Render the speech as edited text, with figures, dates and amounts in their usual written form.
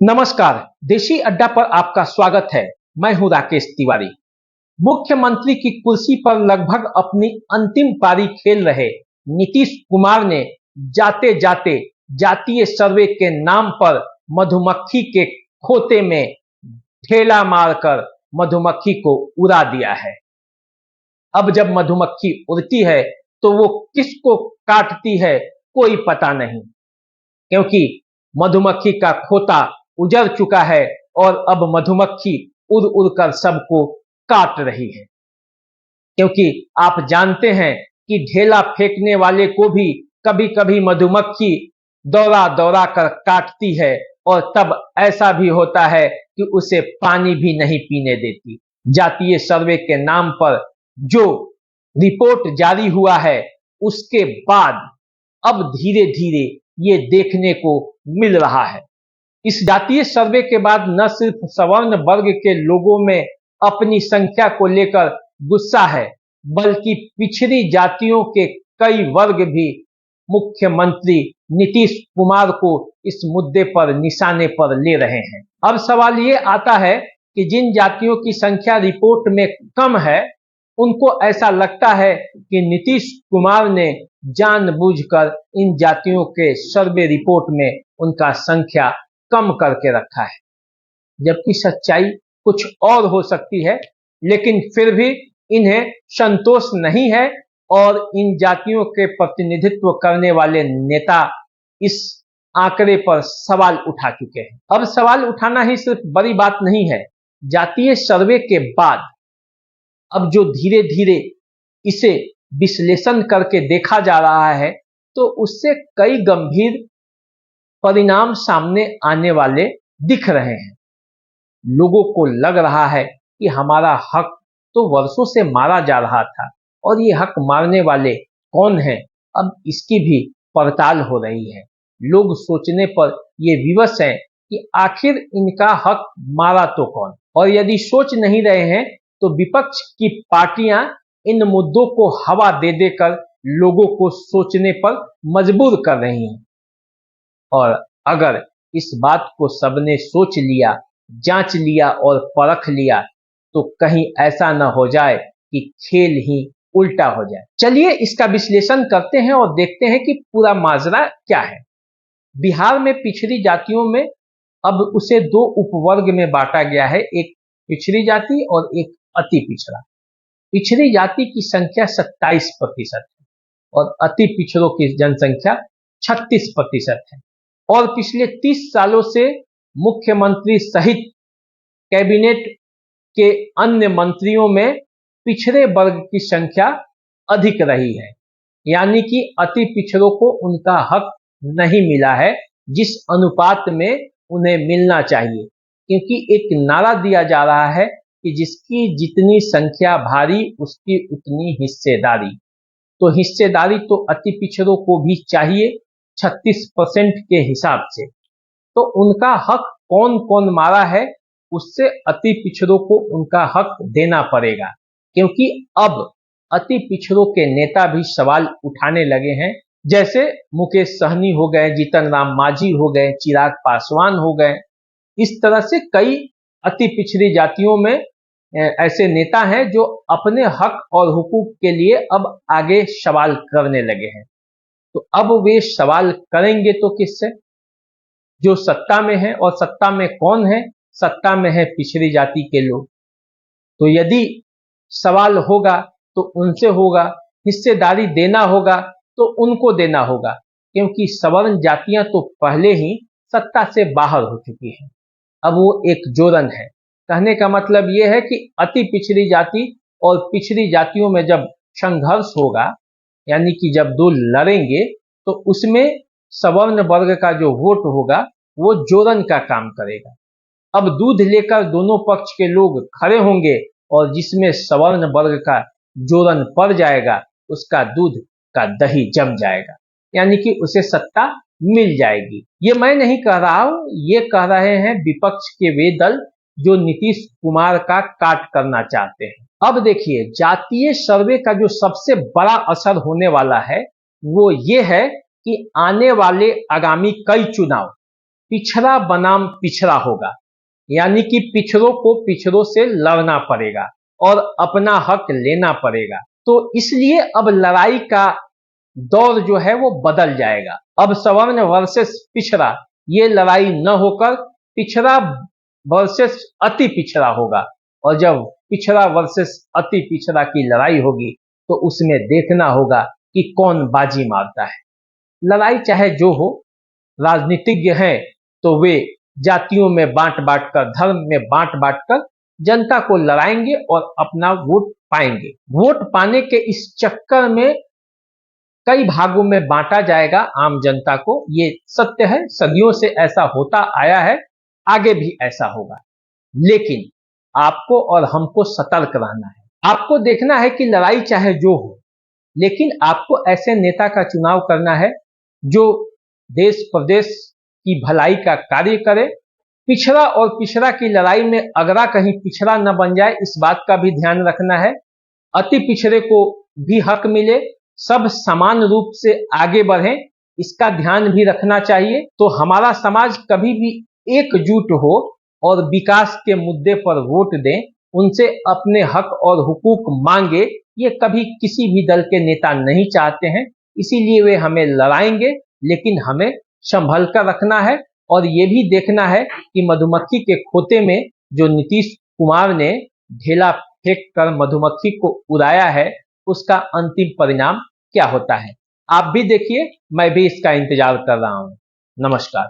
नमस्कार, देशी अड्डा पर आपका स्वागत है। मैं हूं राकेश तिवारी। मुख्यमंत्री की कुर्सी पर लगभग अपनी अंतिम पारी खेल रहे नीतीश कुमार ने जाते जाते जातीय सर्वे के नाम पर मधुमक्खी के खोते में ढेला मारकर मधुमक्खी को उड़ा दिया है। अब जब मधुमक्खी उड़ती है तो वो किसको काटती है कोई पता नहीं, क्योंकि मधुमक्खी का खोता उजड़ चुका है और अब मधुमक्खी उड़ उड़कर सबको काट रही है। क्योंकि आप जानते हैं कि ढेला फेंकने वाले को भी कभी कभी मधुमक्खी दौड़ा दौड़ा कर काटती है और तब ऐसा भी होता है कि उसे पानी भी नहीं पीने देती। जातीय सर्वे के नाम पर जो रिपोर्ट जारी हुआ है उसके बाद अब धीरे धीरे ये देखने को मिल रहा है। इस जातीय सर्वे के बाद न सिर्फ सवर्ण वर्ग के लोगों में अपनी संख्या को लेकर गुस्सा है, बल्कि पिछड़ी जातियों के कई वर्ग भी मुख्यमंत्री नीतीश कुमार को इस मुद्दे पर निशाने पर ले रहे हैं। अब सवाल ये आता है कि जिन जातियों की संख्या रिपोर्ट में कम है, उनको ऐसा लगता है कि नीतीश कुमार ने जानबूझकर इन जातियों के सर्वे रिपोर्ट में उनका संख्या कम करके रखा है, जबकि सच्चाई कुछ और हो सकती है। लेकिन फिर भी इन्हें संतोष नहीं है और इन जातियों के प्रतिनिधित्व करने वाले नेता इस आंकड़े पर सवाल उठा चुके हैं। अब सवाल उठाना ही सिर्फ बड़ी बात नहीं है, जातीय सर्वे के बाद अब जो धीरे धीरे इसे विश्लेषण करके देखा जा रहा है तो उससे कई गंभीर परिणाम सामने आने वाले दिख रहे हैं। लोगों को लग रहा है कि हमारा हक तो वर्षों से मारा जा रहा था और ये हक मारने वाले कौन हैं, अब इसकी भी पड़ताल हो रही है। लोग सोचने पर ये विवश हैं कि आखिर इनका हक मारा तो कौन, और यदि सोच नहीं रहे हैं तो विपक्ष की पार्टियां इन मुद्दों को हवा दे देकर लोगों को सोचने पर मजबूर कर रही हैं। और अगर इस बात को सबने सोच लिया, जांच लिया और परख लिया तो कहीं ऐसा न हो जाए कि खेल ही उल्टा हो जाए। चलिए इसका विश्लेषण करते हैं और देखते हैं कि पूरा माजरा क्या है। बिहार में पिछड़ी जातियों में अब उसे दो उपवर्ग में बांटा गया है, एक पिछड़ी जाति और एक अति पिछड़ा। पिछड़ी जाति की संख्या 27% है और अति पिछड़ों की जनसंख्या 36% है। और पिछले 30 सालों से मुख्यमंत्री सहित कैबिनेट के अन्य मंत्रियों में पिछड़े वर्ग की संख्या अधिक रही है, यानी कि अति पिछड़ों को उनका हक नहीं मिला है जिस अनुपात में उन्हें मिलना चाहिए। क्योंकि एक नारा दिया जा रहा है कि जिसकी जितनी संख्या भारी उसकी उतनी हिस्सेदारी। तो हिस्सेदारी तो अति पिछड़ों को भी चाहिए 36% के हिसाब से। तो उनका हक कौन कौन मारा है उससे अति पिछड़ों को उनका हक देना पड़ेगा, क्योंकि अब अति पिछड़ों के नेता भी सवाल उठाने लगे हैं। जैसे मुकेश सहनी हो गए, जीतन राम मांझी हो गए, चिराग पासवान हो गए। इस तरह से कई अति पिछड़ी जातियों में ऐसे नेता हैं जो अपने हक और हुकूक के लिए अब आगे सवाल करने लगे हैं। तो अब वे सवाल करेंगे तो किससे? जो सत्ता में है, और सत्ता में कौन है? सत्ता में है पिछड़ी जाति के लोग। तो यदि सवाल होगा तो उनसे होगा, हिस्सेदारी देना होगा तो उनको देना होगा, क्योंकि सवर्ण जातियां तो पहले ही सत्ता से बाहर हो चुकी हैं। अब वो एक जोरन है। कहने का मतलब यह है कि अति पिछड़ी जाति और पिछड़ी जातियों में जब संघर्ष होगा, यानी कि जब दो लड़ेंगे, तो उसमें सवर्ण वर्ग का जो वोट होगा वो जोरन का काम करेगा। अब दूध लेकर दोनों पक्ष के लोग खड़े होंगे और जिसमें सवर्ण वर्ग का जोरन पड़ जाएगा उसका दूध का दही जम जाएगा, यानी कि उसे सत्ता मिल जाएगी। ये मैं नहीं कह रहा हूं, ये कह रहे हैं विपक्ष के वे दल जो नीतीश कुमार का काट करना चाहते हैं। अब देखिए, जातीय सर्वे का जो सबसे बड़ा असर होने वाला है वो ये है कि आने वाले आगामी कई चुनाव पिछड़ा बनाम पिछड़ा होगा, यानी कि पिछड़ों को पिछड़ों से लड़ना पड़ेगा और अपना हक लेना पड़ेगा। तो इसलिए अब लड़ाई का दौर जो है वो बदल जाएगा। अब सवर्ण वर्सेस पिछड़ा ये लड़ाई न होकर पिछड़ा वर्सेस अति पिछड़ा होगा, और जब पिछड़ा वर्सेस अति पिछड़ा की लड़ाई होगी तो उसमें देखना होगा कि कौन बाजी मारता है। लड़ाई चाहे जो हो, राजनीतिज्ञ हैं तो वे जातियों में बांट बांट कर, धर्म में बांट बांट कर जनता को लड़ाएंगे और अपना वोट पाएंगे। वोट पाने के इस चक्कर में कई भागों में बांटा जाएगा आम जनता को, ये सत्य है, सदियों से ऐसा होता आया है, आगे भी ऐसा होगा। लेकिन आपको और हमको सतर्क रहना है। आपको देखना है कि लड़ाई चाहे जो हो, लेकिन आपको ऐसे नेता का चुनाव करना है जो देश प्रदेश की भलाई का कार्य करे। पिछड़ा और पिछड़ा की लड़ाई में अगरा कहीं पिछड़ा न बन जाए, इस बात का भी ध्यान रखना है। अति पिछड़े को भी हक मिले, सब समान रूप से आगे बढ़ें, इसका ध्यान भी रखना चाहिए। तो हमारा समाज कभी भी एकजुट हो और विकास के मुद्दे पर वोट दें, उनसे अपने हक और हुकूक मांगे, ये कभी किसी भी दल के नेता नहीं चाहते हैं। इसीलिए वे हमें लड़ाएंगे, लेकिन हमें संभल कर रखना है और ये भी देखना है कि मधुमक्खी के खोते में जो नीतीश कुमार ने ढेला फेंक कर मधुमक्खी को उड़ाया है, उसका अंतिम परिणाम क्या होता है। आप भी देखिए, मैं भी इसका इंतजार कर रहा हूं। नमस्कार।